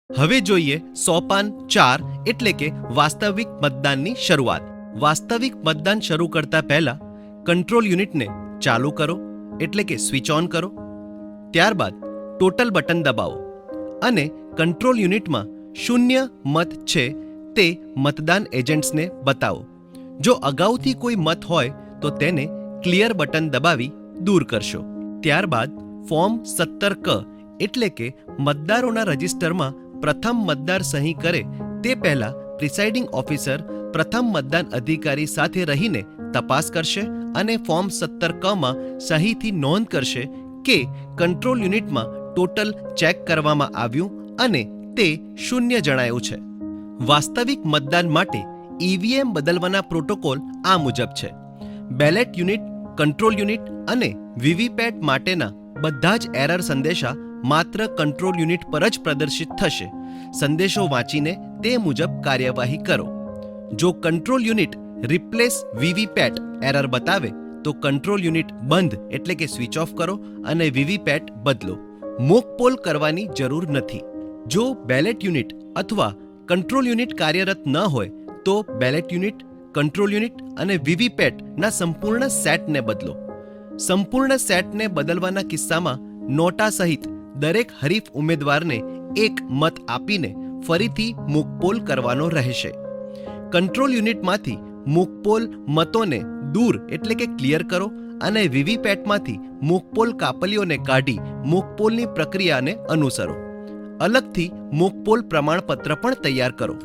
હવે જોઈએ સોપાન 4 એટલે કે વાસ્તવિક મતદાનની શરૂઆત. વાસ્તવિક મતદાન શરૂ કરતા પહેલા કંટ્રોલ યુનિટને ચાલુ કરો એટલે કે સ્વિચ ઓન કરો. ત્યારબાદ ટોટલ બટન દબાવો અને કંટ્રોલ યુનિટમાં 0 મત છે તે મતદાન એજન્ટ્સને બતાવો. જો અગાઉથી કોઈ મત હોય તો તેને ક્લિયર બટન દબાવી દૂર કરશો. ત્યારબાદ ફોર્મ 17 ક એટલે કે મતદારોના રજિસ્ટરમાં પ્રથમ મતદાર સહી કરે તે પહેલા પ્રિસાઇડિંગ ઓફિસર પ્રથમ મતદાન અધિકારી સાથે રહીને તપાસ કરશે અને ફોર્મ 17 ક માં સહીથી નોંધ કરશે કે કંટ્રોલ યુનિટમાં ટોટલ ચેક કરવામાં આવ્યું અને તે 0 જણાયું છે. વાસ્તવિક મતદાન માટે ઈવીએમ બદલવાના પ્રોટોકોલ આ મુજબ છે. બેલેટ યુનિટ, કંટ્રોલ યુનિટ અને વીવીપેટ માટેના બધા જ એરર સંદેશા માત્ર કંટ્રોલ યુનિટ પર જ પ્રદર્શિત થશે. સંદેશો વાંચીને તે મુજબ કાર્યવાહી કરો. જો control unit replace VVPAT error બતાવે તો કંટ્રોલ યુનિટ બંધ એટલે કે સ્વિચ ઓફ કરો અને વીવીપેટ બદલો. મોક પોલ કરવાની જરૂર નથી. જો બેલેટ યુનિટ અથવા કંટ્રોલ યુનિટ કાર્યરત ન હોય તો બેલેટ યુનિટ, કંટ્રોલ યુનિટ અને વીવીપેટના સંપૂર્ણ સેટને બદલો. સંપૂર્ણ સેટને બદલવાના કિસ્સામાં નોટા સહિત દરેક હરીફ ઉમેદવારને એક મત આપીને ફરીથી મૂકપોલ કરવાનો રહેશે. કંટ્રોલ યુનિટમાંથી મૂકપોલ મતોને દૂર એટલે કે ક્લિયર કરો અને વીવીપેટમાંથી મૂકપોલ કાપલીઓને કાઢી મૂકપોલની પ્રક્રિયાને અનુસરો. અલગથી મૂકપોલ પ્રમાણપત્ર પણ તૈયાર કરો.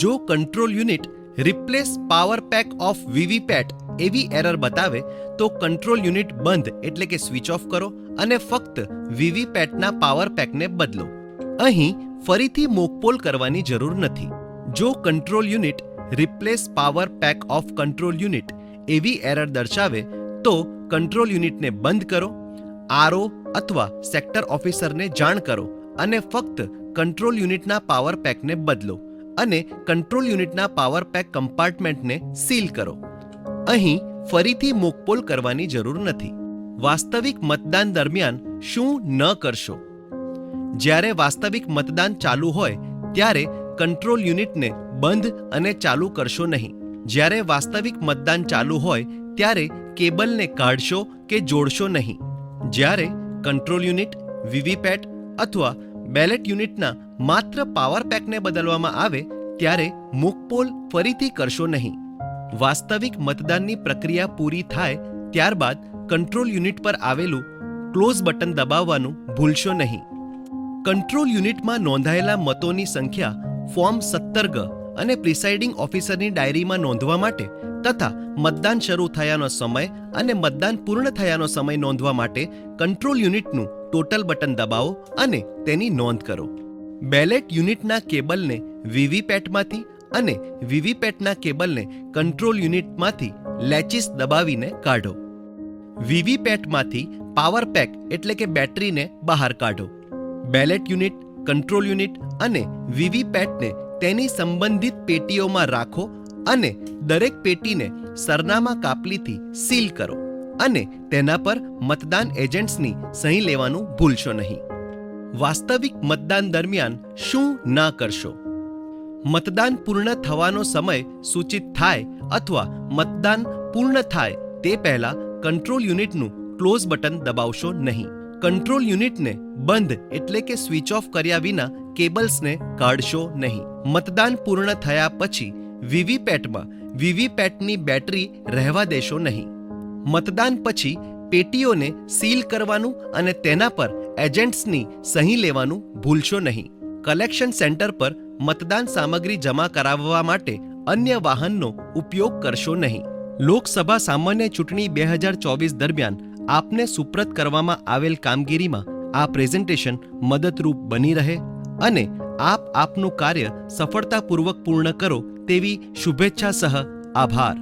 જો control unit replace power pack of VVPAT એવી એરર બતાવે તો કંટ્રોલ યુનિટ બંધ એટલે કે સ્વિચ ઓફ કરો અને ફક્ત વીવીપેટના પાવર પેકને બદલો. અહીં ફરીથી મોકપોલ કરવાની જરૂર નથી. જો control unit replace power pack of control unit એવી એરર દર્શાવે તો કંટ્રોલ યુનિટને બંધ કરો, આરઓ અથવા સેક્ટર ઓફિસરને જાણ કરો અને ફક્ત કંટ્રોલ યુનિટના પાવર પેકને બદલો અને કંટ્રોલ યુનિટના પાવર પેક કમ્પાર્ટમેન્ટને સીલ કરો. અહીં ફરીથી મોકપોલ કરવાની જરૂર નથી. વાસ્તવિક મતદાન દરમિયાન શું ન કરશો? જ્યારે વાસ્તવિક મતદાન ચાલુ હોય ત્યારે કંટ્રોલ યુનિટને બંધ અને ચાલુ કરશો નહીં. જ્યારે વાસ્તવિક મતદાન ચાલુ હોય ત્યારે કેબલને કાઢશો કે જોડશો નહીં. જ્યારે કંટ્રોલ યુનિટ, વીવીપેટ અથવા બેલેટ યુનિટના માત્ર પાવર પેકને બદલવામાં આવે ત્યારે મૂકપોલ ફરીથી કરશો નહીં. વાસ્તવિક મતદાનની પ્રક્રિયા પૂરી થાય ત્યારબાદ કંટ્રોલ યુનિટ પર આવેલું ક્લોઝ બટન દબાવવાનું ભૂલશો નહીં. કંટ્રોલ યુનિટમાં નોંધાયેલા મતોની સંખ્યા ફોર્મ 17 ગ અને પ્રિસાઇડિંગ ઓફિસરની ડાયરીમાં નોંધવા માટે તથા મતદાન શરૂ થયાનો સમય અને મતદાન પૂર્ણ થયાનો સમય નોંધવા માટે કંટ્રોલ યુનિટનું ટોટલ બટન દબાવો અને તેની નોંધ કરો. બેલેટ યુનિટના કેબલને વીવીપેટમાંથી અને વીવીપેટના કેબલને કંટ્રોલ યુનિટમાંથી લેચિસ દબાવીને કાઢો. વીવીપેટમાંથી પાવર પેક એટલે કે બેટરીને બહાર કાઢો. બેલેટ યુનિટ, કંટ્રોલ યુનિટ અને વીવીપેટને તેની સંબંધિત પેટીઓમાં રાખો અને દરેક પેટીને સરનામા કાપલીથી સીલ કરો અને તેના પર મતદાન એજન્ટ્સની સહી લેવાનું ભૂલશો નહીં. વાસ્તવિક મતદાન દરમિયાન શું ના કરશો? મતદાન પૂર્ણ થવાનો સમય સૂચિત થાય અથવા મતદાન પૂર્ણ થાય તે પહેલા કંટ્રોલ યુનિટનું ક્લોઝ બટન દબાવશો નહીં. કંટ્રોલ યુનિટને બંધ એટલે કે સ્વિચ ઓફ કર્યા વિના કેબલ્સને કાઢશો નહીં. મતદાન પૂર્ણ થયા પછી વીવીપેટમાં વીવીપેટની બેટરી રહેવા દેશો નહીં. મતદાન પછી પેટીઓને સીલ કરવાનું અને તેના પર એજન્ટ્સની સહી લેવાનું ભૂલશો નહીં. કલેક્શન સેન્ટર પર મતદાન સામગ્રી જમા કરાવવા માટે અન્ય વાહનનો ઉપયોગ કરશો નહીં. લોકસભા સામાન્ય ચૂંટણી 2024 દરમિયાન આપને સુપ્રત કરવામાં આવેલ કામગીરીમાં આ પ્રેઝન્ટેશન મદદરૂપ બની રહે અને આપ આપનું કાર્ય સફળતાપૂર્વક પૂર્ણ કરો તેવી શુભેચ્છા સહ આભાર.